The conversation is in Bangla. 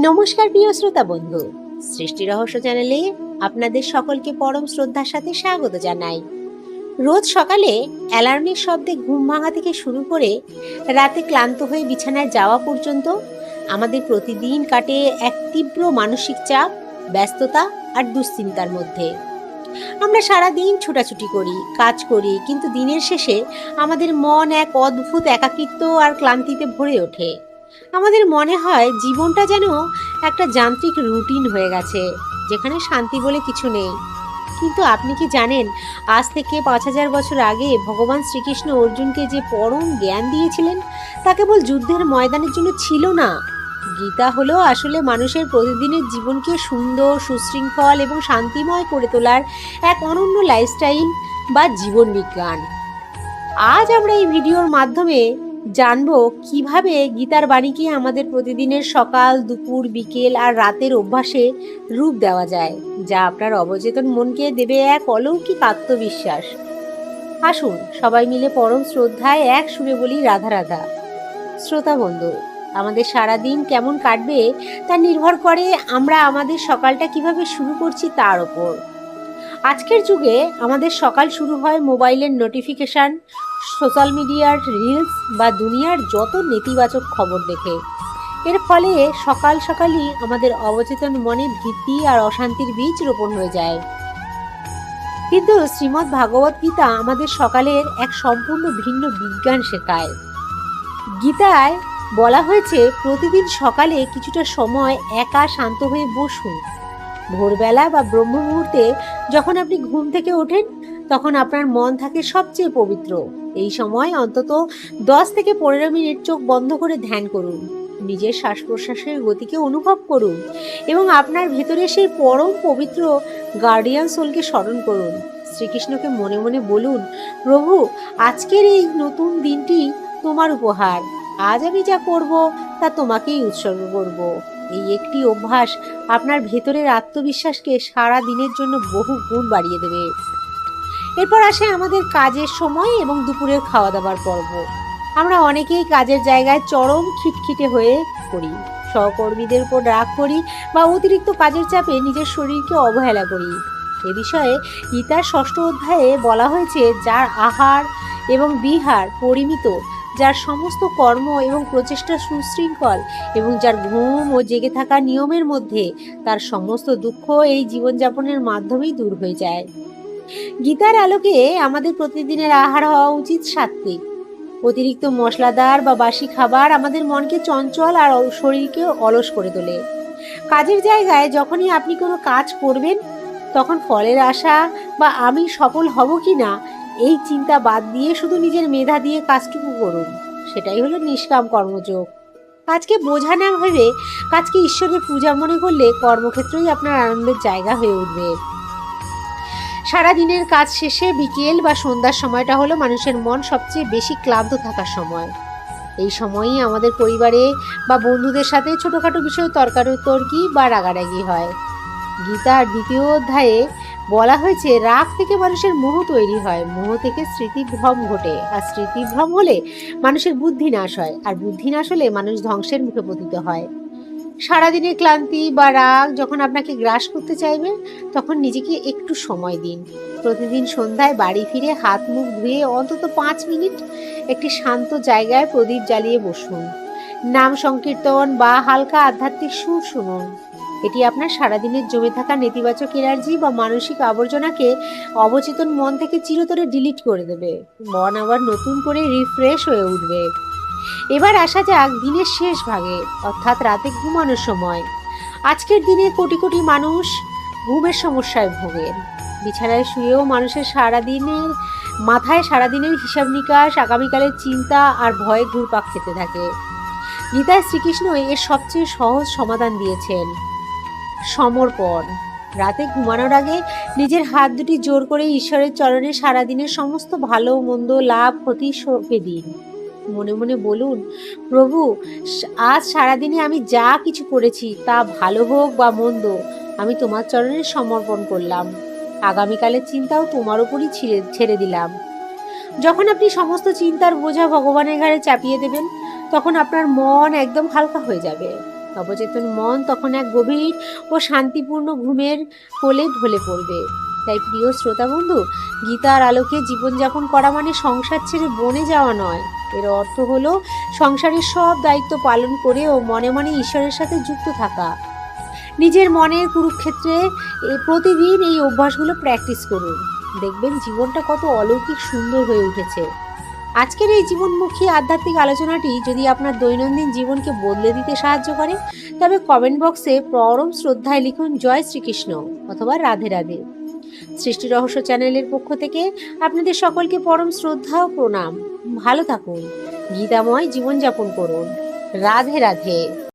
নমস্কার প্রিয় শ্রোতা বন্ধু, সৃষ্টি রহস্য চ্যানেলে আপনাদের সকলকে পরম শ্রদ্ধার সাথে স্বাগত জানাই। রোজ সকালে অ্যালার্মের শব্দে ঘুম ভাঙা থেকে শুরু করে রাতে ক্লান্ত হয়ে বিছানায় যাওয়া পর্যন্ত আমাদের প্রতিদিন কাটে এক তীব্র মানসিক চাপ, ব্যস্ততা আর দুশ্চিন্তার মধ্যে। আমরা সারাদিন ছোটাছুটি করি, কাজ করি, কিন্তু দিনের শেষে আমাদের মন এক অদ্ভুত একাকিত্ব আর ক্লান্তিতে ভরে ওঠে। আমাদের মনে হয় জীবনটা যেন একটা যান্ত্রিক রুটিন হয়ে গেছে, যেখানে শান্তি বলে কিছু নেই। কিন্তু আপনি কি জানেন, আজ থেকে 5000 বছর আগে ভগবান শ্রীকৃষ্ণ অর্জুনকে যে পরম জ্ঞান দিয়েছিলেন তা কেবল যুদ্ধের ময়দানের জন্য ছিল না। গীতা হলো আসলে মানুষের প্রতিদিনের জীবনকে সুন্দর, সুশৃঙ্খল এবং শান্তিময় করে তোলার এক অনন্য লাইফস্টাইল বা জীবন বিজ্ঞান। আজ আমরা এই ভিডিওর মাধ্যমে জানবো কিভাবে গীতার বাণীকে আমাদের প্রতিদিনের সকাল, দুপুর, বিকেল আর রাতের অভ্যাসে রূপ দেওয়া যায়, যা আপনার অবচেতন মনকে দেবে এক অলৌকিক আত্মবিশ্বাস। আসুন সবাই মিলে পরম শ্রদ্ধায় এক সুরে বলি রাধা রাধা। শ্রোতা বন্ধু, আমাদের সারাদিন কেমন কাটবে তা নির্ভর করে আমরা আমাদের সকালটা কিভাবে শুরু করছি তার ওপর। আজকের যুগে আমাদের সকাল শুরু হয় মোবাইলের নোটিফিকেশন, সোশ্যাল মিডিয়ার রিলস বা দুনিয়ার যত নেতিবাচক খবর দেখে। এর ফলে সকাল সকালই আমাদের অবচেতন মনে ভীতি আর অশান্তির বীজ রোপণ হয়ে যায়। কিন্তু শ্রীমদ্ ভাগবত গীতা আমাদের সকালের এক সম্পূর্ণ ভিন্ন বিজ্ঞান শেখায়। গীতায় বলা হয়েছে, প্রতিদিন সকালে কিছুটা সময় একা শান্ত হয়ে বসুন। ভোরবেলা বা ব্রহ্ম মুহূর্তে যখন আপনি ঘুম থেকে ওঠেন, তখন আপনার মন থাকে সবচেয়ে পবিত্র। এই সময় অন্তত 10 থেকে 15 মিনিট চোখ বন্ধ করে ধ্যান করুন, নিজের শ্বাস প্রশ্বাসের গতিকে অনুভব করুন এবং আপনার ভেতরে সেই পরম পবিত্র গার্ডিয়ান সোলকে স্মরণ করুন। শ্রীকৃষ্ণকে মনে মনে বলুন, প্রভু, আজকের এই নতুন দিনটি তোমার উপহার। আজ আমি যা করব তা তোমাকেই উৎসর্গ করব। এই একটি অভ্যাস আপনার ভেতরের আত্মবিশ্বাসকে সারা দিনের জন্য বহু গুণ বাড়িয়ে দেবে। এরপর আসে আমাদের কাজের সময় এবং দুপুরের খাওয়া দাওয়ার পর্ব। আমরা অনেকেই কাজের জায়গায় চরম খিটখিটে হয়ে পড়ি, সহকর্মীদের উপর রাগ করি বা অতিরিক্ত কাজের চাপে নিজের শরীরকে অবহেলা করি। এ বিষয়ে গীতার 6ষ্ঠ অধ্যায়ে বলা হয়েছে, যার আহার এবং বিহার পরিমিত, যার সমস্ত কর্ম এবং প্রচেষ্টা সুশৃঙ্খল এবং যার ঘুম ও জেগে থাকা নিয়মের মধ্যে, তার সমস্ত দুঃখ এই জীবনযাপনের মাধ্যমেই দূর হয়ে যায়। গীতার আলোকে আমাদের প্রতিদিনের আহার হওয়া উচিত সাত্ত্বিক। অতিরিক্ত মশলাদার বা বাসি খাবার আমাদের মনকে চঞ্চল আর শরীরকে অলস করে তোলে। কাজের জায়গায় যখনই আপনি কোনো কাজ করবেন, তখন ফলের আশা বা আমি সফল হব কি না এই চিন্তা বাদ দিয়ে শুধু নিজের মেধা দিয়ে কাজটুকু করুন। সেটাই হলো নিষ্কাম কর্মযোগ। কাজকে বোঝা না ভেবে কাজকে ঈশ্বরের পূজা মনে করলে কর্মক্ষেত্রেই আপনার আনন্দের জায়গা হয়ে উঠবে। সারাদিনের কাজ শেষে বিকেল বা সন্ধ্যার সময়টা হলো মানুষের মন সবচেয়ে বেশি ক্লান্ত থাকার সময়। এই সময়ই আমাদের পরিবারে বা বন্ধুদের সাথে ছোটখাটো বিষয়ে তর্কাতর্কি বা রাগারাগি হয়। গীতার 2য় অধ্যায়ে বলা হয়েছে, রাগ থেকে মানুষের মোহ তৈরি হয়, মোহ থেকে স্মৃতিভ্রম ঘটে, আর স্মৃতিভ্রম হলে মানুষের বুদ্ধি নাশ হয়, আর বুদ্ধি নাশ হলে মানুষ ধ্বংসের মুখে পতিত হয়। সারাদিনের ক্লান্তি বা রাগ যখন আপনাকে গ্রাস করতে চাইবে, তখন নিজেকে একটু সময় দিন। প্রতিদিন সন্ধ্যায় বাড়ি ফিরে হাত মুখ ধুয়ে অন্তত 5 মিনিট একটি শান্ত জায়গায় প্রদীপ জ্বালিয়ে বসুন। নাম সংকীর্তন বা হালকা আধ্যাত্মিক সুর শুনুন। এটি আপনার সারাদিনের জমে থাকা নেতিবাচক এনার্জি বা মানসিক আবর্জনাকে অবচেতন মন থেকে চিরতরে ডিলিট করে দেবে। মন আবার নতুন করে রিফ্রেশ হয়ে উঠবে। এবার আসা যাক দিনের শেষ ভাগে, অর্থাৎ রাতে ঘুমানোর সময়। আজকের দিনে কোটি কোটি মানুষ ঘুমের সমস্যায় ভোগেন। বিছানায় শুয়েও মানুষের মাথায় সারাদিনের হিসাব নিকাশ, আগামীকালের চিন্তা আর ভয়ে ঘুরপাক খেতে থাকে। গীতায় শ্রীকৃষ্ণ এর সবচেয়ে সহজ সমাধান দিয়েছেন, সমর্পণ। রাতে ঘুমানোর আগে নিজের হাত দুটি জোর করে ঈশ্বরের চরণে সারাদিনের সমস্ত ভালো মন্দ, লাভ ক্ষতি সঁপে দিন। মনে মনে বলুন, প্রভু, আজ সারাদিনে আমি যা কিছু করেছি তা ভালো হোক বা মন্দ, আমি তোমার চরণে সমর্পণ করলাম। আগামীকালের চিন্তাও তোমার উপরই ছেড়ে দিলাম। যখন আপনি সমস্ত চিন্তার বোঝা ভগবানের ঘাড়ে চাপিয়ে দেবেন, তখন আপনার মন একদম হালকা হয়ে যাবে। অবচেতন মন তখন এক গভীর ও শান্তিপূর্ণ ঘুমের কোলে ঢলে পড়বে। তাই প্রিয় শ্রোতা বন্ধু, গীতার আলোকে জীবনযাপন করা মানে সংসার ছেড়ে বনে যাওয়া নয়। এর অর্থ হলো সংসারের সব দায়িত্ব পালন করেও মনে মনে ঈশ্বরের সাথে যুক্ত থাকা। নিজের মনের কুরুক্ষেত্রে প্রতিদিন এই অভ্যাসগুলো প্র্যাকটিস করুন। দেখবেন জীবনটা কত অলৌকিক সুন্দর হয়ে উঠেছে। আজকের এই জীবনমুখী আধ্যাত্মিক আলোচনাটি যদি আপনার দৈনন্দিন জীবনকে বদলে দিতে সাহায্য করে, তবে কমেন্ট বক্সে পরম শ্রদ্ধায় লিখুন জয় শ্রীকৃষ্ণ অথবা রাধে রাধে। সৃষ্টি রহস্য চ্যানেলের পক্ষ থেকে আপনাদের সকলকে পরম শ্রদ্ধা ও প্রণাম। ভালো থাকুন, গীতাময় জীবনযাপন করুন। রাধে রাধে।